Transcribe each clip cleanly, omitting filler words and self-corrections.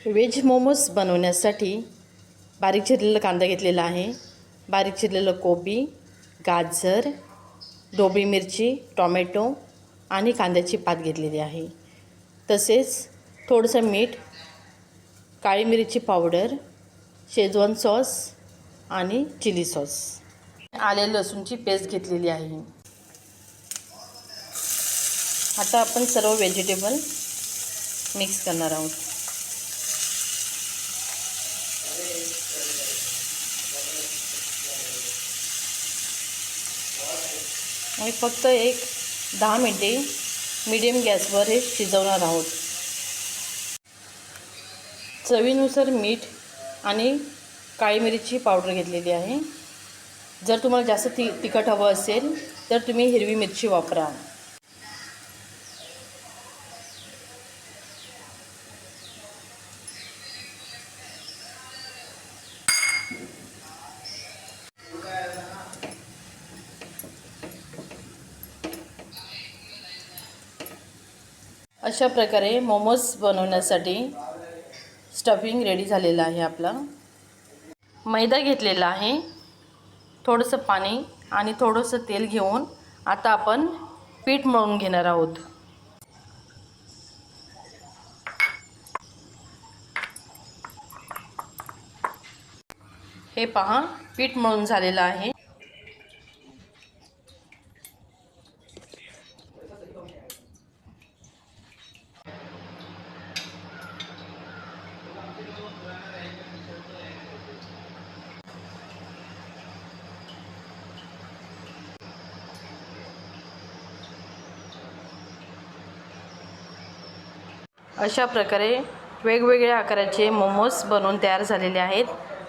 Veg momos बनवण्यासाठी बारीक चिरलेला कांदा घेतलेला आहे, बारीक चिरलेलं कोबी, गाजर, ढोबळी मिरची, टोमॅटो आणि कांद्याची पात घेतलेली आहे. तसेच थोडंसं मीठ, काळी मिरची पावडर, शेजवान सॉस आणि चिली सॉस, आले लसूणची पेस्ट घेतलेली आहे. आता आपण सर्व व्हेजिटेबल मिक्स करणार आहोत. आणि फक्त 10 मिनिटे मीडियम गॅसवर हे शिजवणार आहोत. चवीनुसार मीठ आणि काळी मिरची पावडर घेतलेली आहे. जर तुम्हाला जास्त तिखट हवं असेल तर तुम्ही हिरवी मिरची वापरा. अशा प्रकारे मोमोज बनवण्यासाठी स्टफिंग रेडी झालेलं आहे. आपला मैदा घेतलेला आहे, थोडंसं पाणी आणि थोडंसं तेल घेऊन आता आपण पीठ मळून घेणार आहोत. हे पहा, पीठ मळून झालेलं आहे. अशा प्रकारे वेगवेगळ्या आकाराचे मोमोज बनवून तयार झालेले आहेत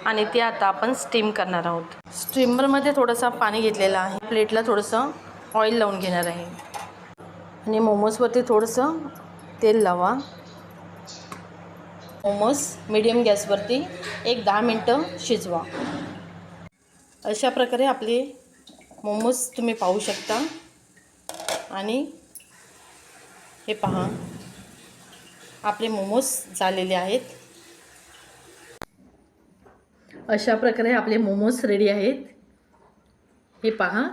आणि ते आता आपण स्टीम करणार आहोत. स्टीमरमध्ये थोडंसं पाणी घेतलेलं आहे. प्लेटला थोडंसं ऑइल लावून घेणार आहे आणि मोमोजवरती थोडंसं तेल लावा. मोमोज मीडियम गॅसवरती 10 मिनटं शिजवा. अशा प्रकारे आपले मोमोज तुम्ही पाहू शकता. आणि हे पहा, आपले मोमोज झालेले आहेत. अशा प्रकारे आपले मोमोज रेडी आहेत. हे पहा.